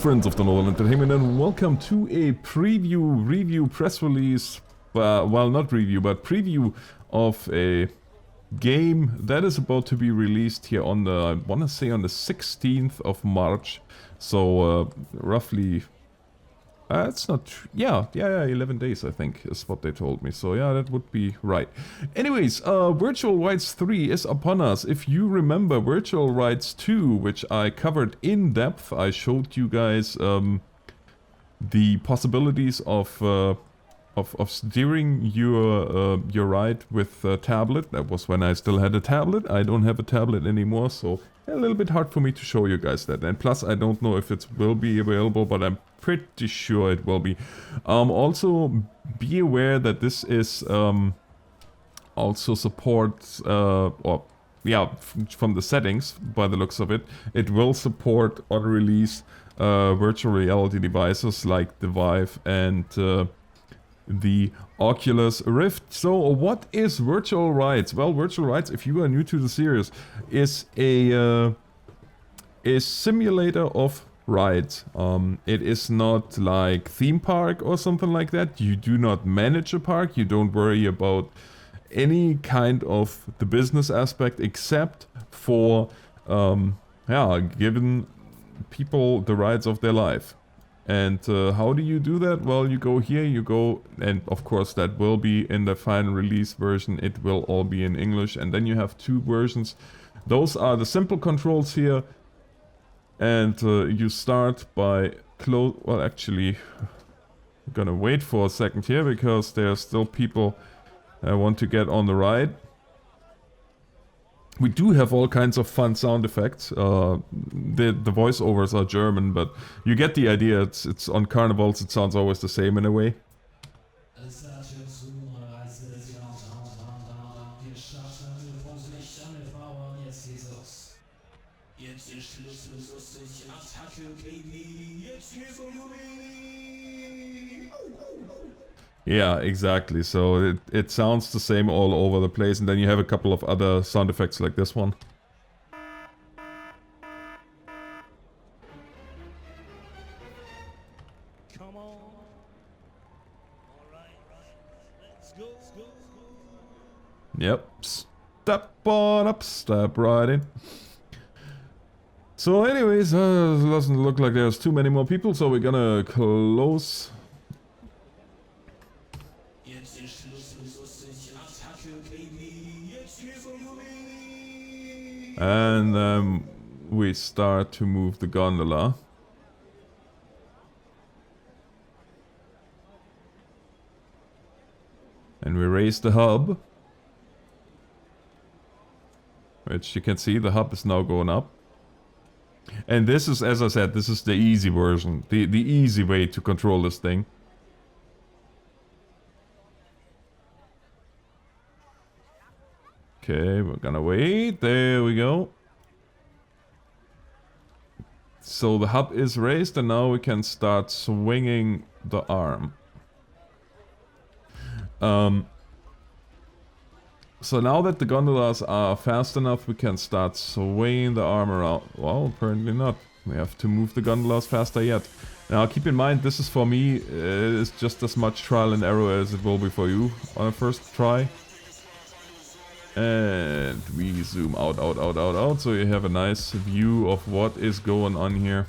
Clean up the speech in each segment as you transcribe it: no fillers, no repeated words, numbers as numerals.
friends of the Northern Entertainment, and welcome to a review press release, well, not review, but preview of a game that is about to be released here on the, I want to say on the 16th of March, so roughly, it's not, yeah, 11 days I think is what they told me, so yeah, that would be right. Anyways, Virtual Rights 3 is upon us. If you remember Virtual Rights 2, which I covered in depth, I showed you guys the possibilities of steering your ride with a tablet. That was when I still had a tablet. I don't have a tablet anymore, so a little bit hard for me to show you guys that. And plus, I don't know if it will be available, but I'm pretty sure it will be. Also, be aware that this is also supports, or yeah, from the settings, by the looks of it, it will support on release virtual reality devices like the Vive and the Oculus Rift. So what is Virtual Rights? Well, Virtual Rights, if you are new to the series, is a simulator of rides. It is not like theme park or something like that. You do not manage a park. You don't worry about any kind of the business aspect except for giving people the rides of their life. And how do you do that? Well, you go here, you go, and of course that will be in the final release version. It will all be in English, and then you have two versions. Those are the simple controls here, and you start by well, actually, I'm gonna wait for a second here because there are still people that want to get on the ride. We do have all kinds of fun sound effects. The voiceovers are German, but you get the idea. It's on carnivals. It sounds always the same in a way. Yeah, exactly. So it sounds the same all over the place, and then you have a couple of other sound effects like this one. Come on. All right. Let's go. Yep. Step on up, step right in. So anyways, it doesn't look like there's too many more people, so we're gonna close. And we start to move the gondola. And we raise the hub. Which you can see, the hub is now going up. And this is, as I said, this is the easy version. The easy way to control this thing. Okay, we're gonna wait. There we go. So the hub is raised, and now we can start swinging the arm. So now that the gondolas are fast enough, we can start swinging the arm around. Well, apparently not. We have to move the gondolas faster yet. Now keep in mind, this is for me, it's just as much trial and error as it will be for you on a first try. And we zoom out, so you have a nice view of what is going on here.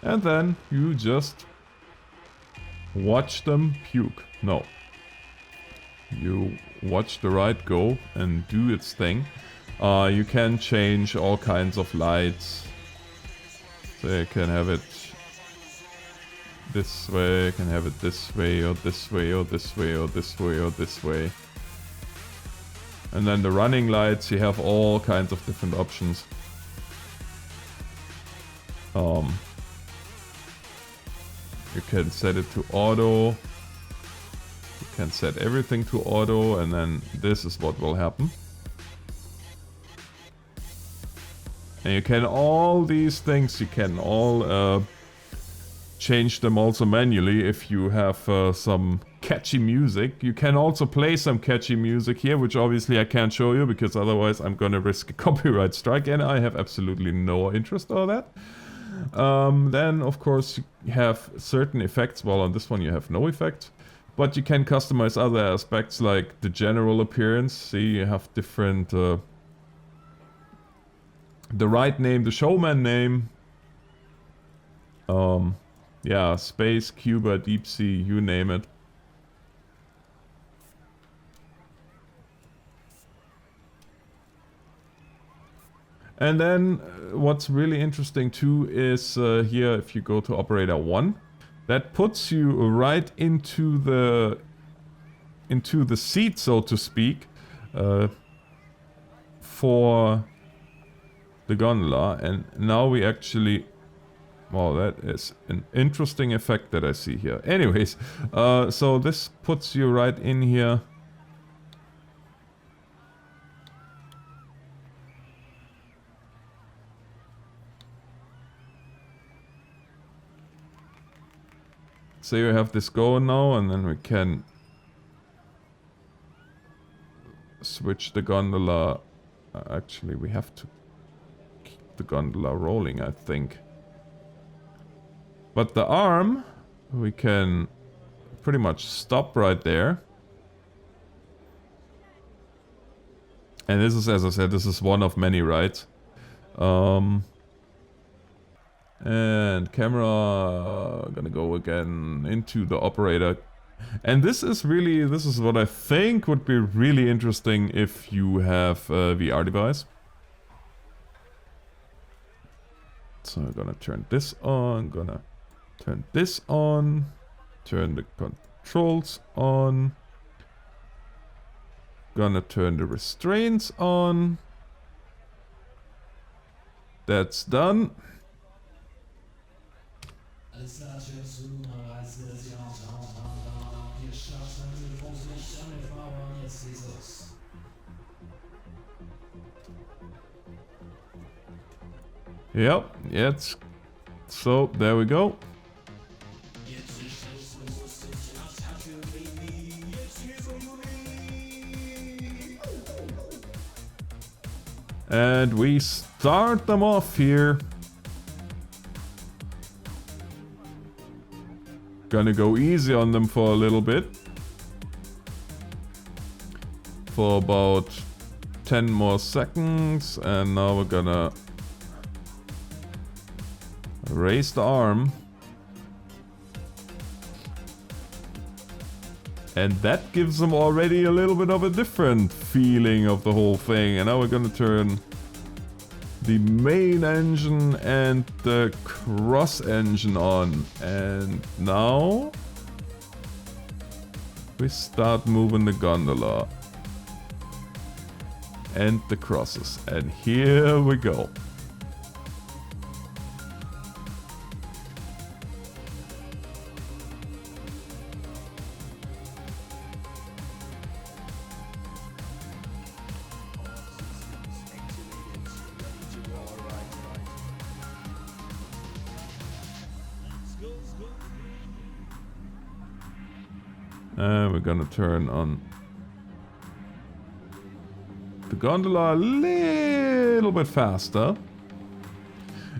And then you just watch them puke. No. You watch the ride go and do its thing. You can change all kinds of lights. So you can have it this way, you can have it this way, or this way, or this way, or this way, or this way. And then the running lights, you have all kinds of different options. You can set it to auto. You can set everything to auto, and then this is what will happen. And you can all these things, you can all change them also manually if you have some catchy music. You can also play some catchy music here, which obviously I can't show you because otherwise I'm gonna risk a copyright strike, and I have absolutely no interest in that. Then of course you have certain effects. Well, on this one you have no effect, but you can customize other aspects like the general appearance. See, you have different the ride name, the showman name, yeah, space, Cuba, deep sea, you name it. And then what's really interesting too is here, if you go to operator 1, that puts you right into the seat, so to speak, for the gondola. And now we actually, well, that is an interesting effect that I see here. Anyways, so this puts you right in here. So you have this going now, and then we can switch the gondola. Actually, we have to keep the gondola rolling, I think. But the arm, we can pretty much stop right there. And this is, as I said, this is one of many rides. And camera, gonna go again into the operator. And this is what I think would be really interesting if you have a VR device. So I'm gonna turn this on, gonna turn this on, turn the controls on, gonna turn the restraints on. That's done. Yep, it's so there we go. And we start them off here. Gonna go easy on them for a little bit. For about 10 more seconds. And now we're gonna raise the arm. And that gives them already a little bit of a different feeling of the whole thing. And now we're gonna turn the main engine and the cross engine on. And now we start moving the gondola and the crosses. And here we go. And we're gonna turn on the gondola a little bit faster.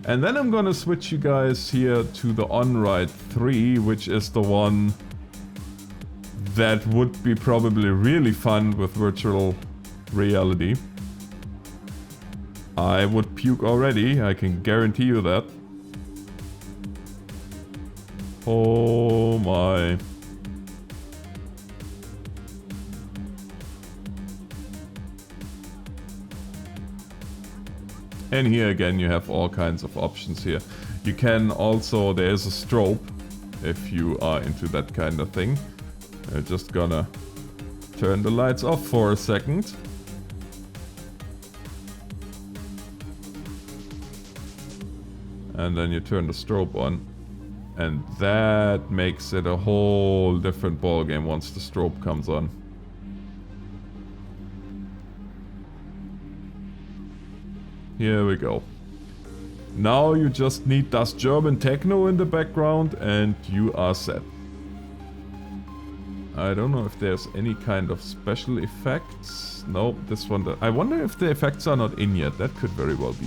And then I'm gonna switch you guys here to the on-ride 3, which is the one that would be probably really fun with virtual reality. I would puke already, I can guarantee you that. Oh my. And here again you have all kinds of options here. You can also, there's a strobe if you are into that kind of thing. I'm just gonna turn the lights off for a second. And then you turn the strobe on. And that makes it a whole different ballgame once the strobe comes on. Here we go. Now you just need Das German Techno in the background and you are set. I don't know if there's any kind of special effects. No, this one... I wonder if the effects are not in yet. That could very well be.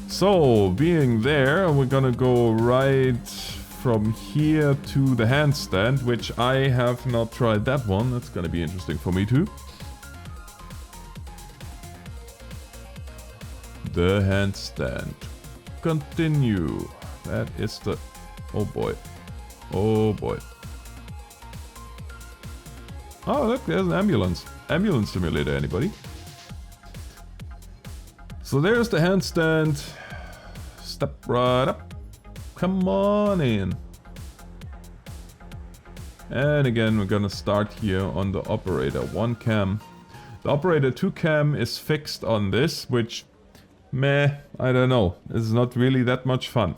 So, being there, we're gonna go right from here to the handstand, which I have not tried that one. That's gonna be interesting for me too. The handstand. Continue. That is the... Oh boy. Oh boy. Oh look, there's an ambulance. Ambulance simulator, anybody? So there's the handstand. Step right up. Come on in. And again, we're gonna start here on the operator 1 cam. The operator 2 cam is fixed on this, which... Meh, I don't know. It's not really that much fun.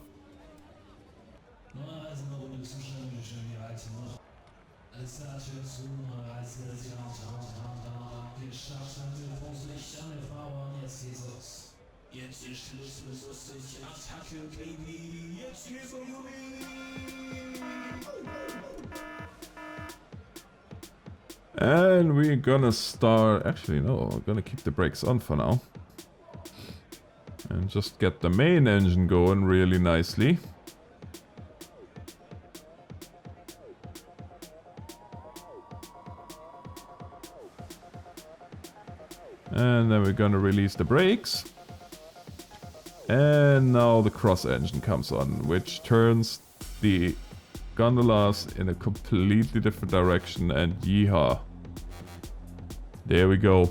And we're gonna start... Actually, no, we're gonna keep the brakes on for now. And just get the main engine going really nicely. And then we're gonna release the brakes. And now the cross engine comes on, which turns the gondolas in a completely different direction, and yeehaw. There we go.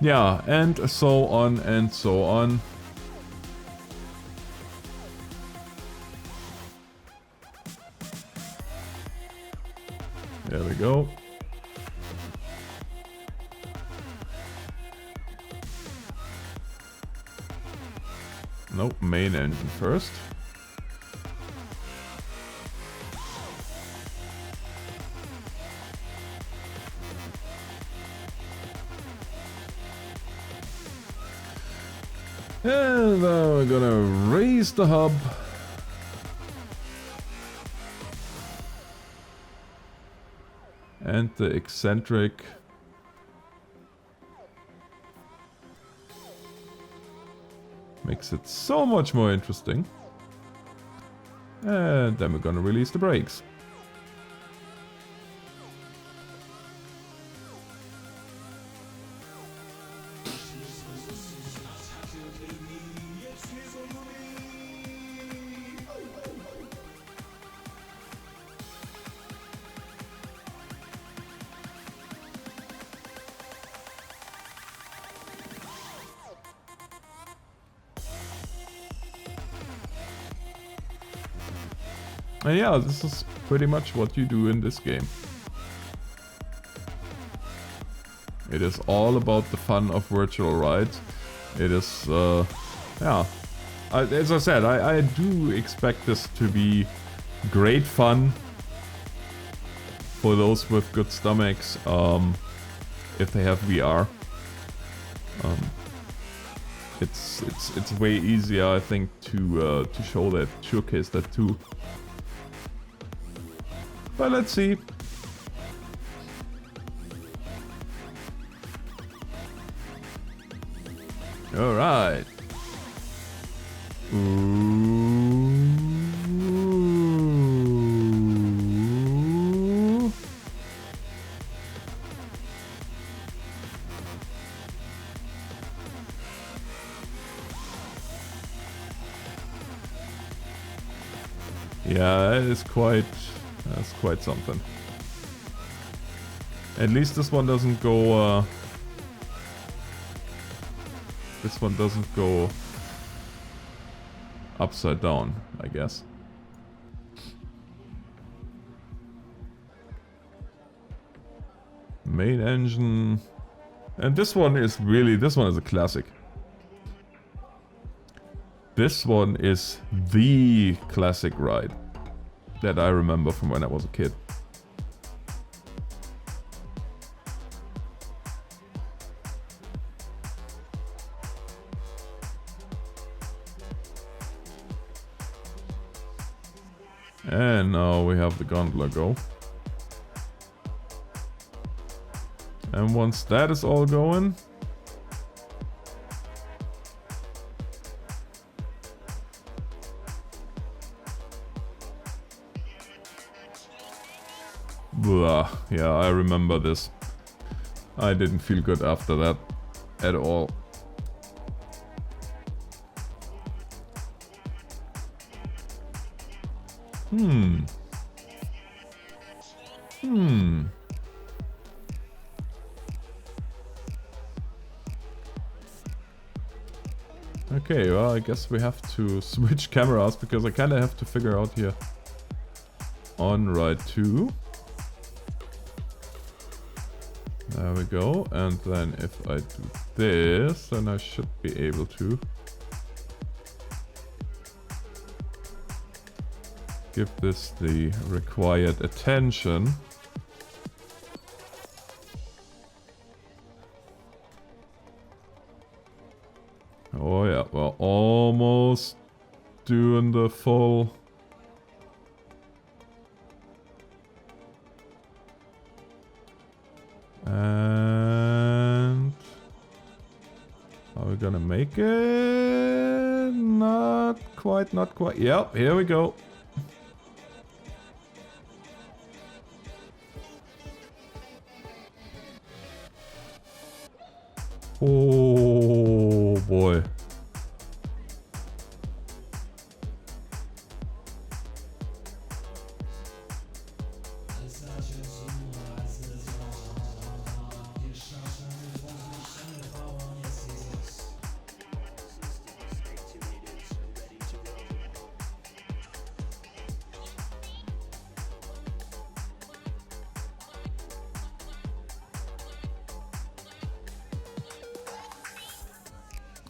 Yeah, and so on and so on. There we go. Nope, main engine first. And we're gonna raise the hub. And the eccentric. Makes it so much more interesting. And then we're gonna release the brakes. And yeah, this is pretty much what you do in this game. It is all about the fun of virtual rides. It is, yeah. As I said, I do expect this to be great fun for those with good stomachs, if they have VR. It's way easier, I think, to show that, showcase that too. But let's see. All right. Ooh. Yeah, that is quite... That's quite something. At least this one doesn't go... this one doesn't go upside down, I guess. Main engine. And this one is a classic. This one is the classic ride that I remember from when I was a kid. And now we have the gondola go. And once that is all going, blah, yeah, I remember this. I didn't feel good after that at all. Okay, well, I guess we have to switch cameras because I kinda have to figure out here. On ride 2. There we go, and then if I do this, then I should be able to give this the required attention. Oh yeah, we're almost doing the full. And are we gonna make it? Not quite, not quite. Yep, here we go. Oh boy.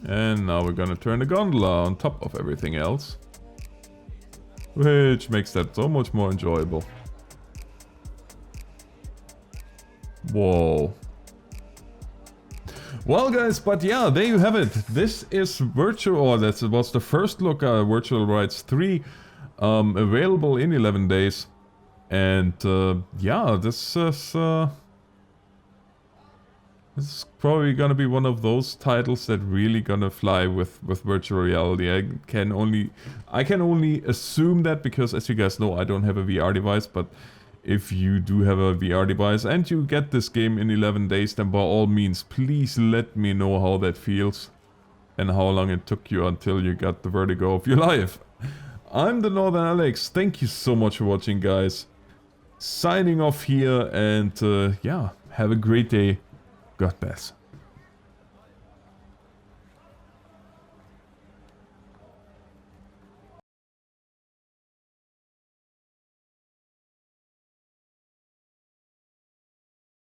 And now we're gonna turn the gondola on top of everything else, which makes that so much more enjoyable. Whoa. Well guys, but yeah, there you have it. This is virtual, or that was the first look at Virtual Rides 3, available in 11 days. And yeah, this is probably gonna be one of those titles that really gonna fly with virtual reality. I can only assume that, because as you guys know, I don't have a VR device, but if you do have a VR device and you get this game in 11 days, then by all means, please let me know how that feels and how long it took you until you got the vertigo of your life. I'm the TheNorthernAlex. Thank you so much for watching, guys. Signing off here, and yeah, have a great day. God bless.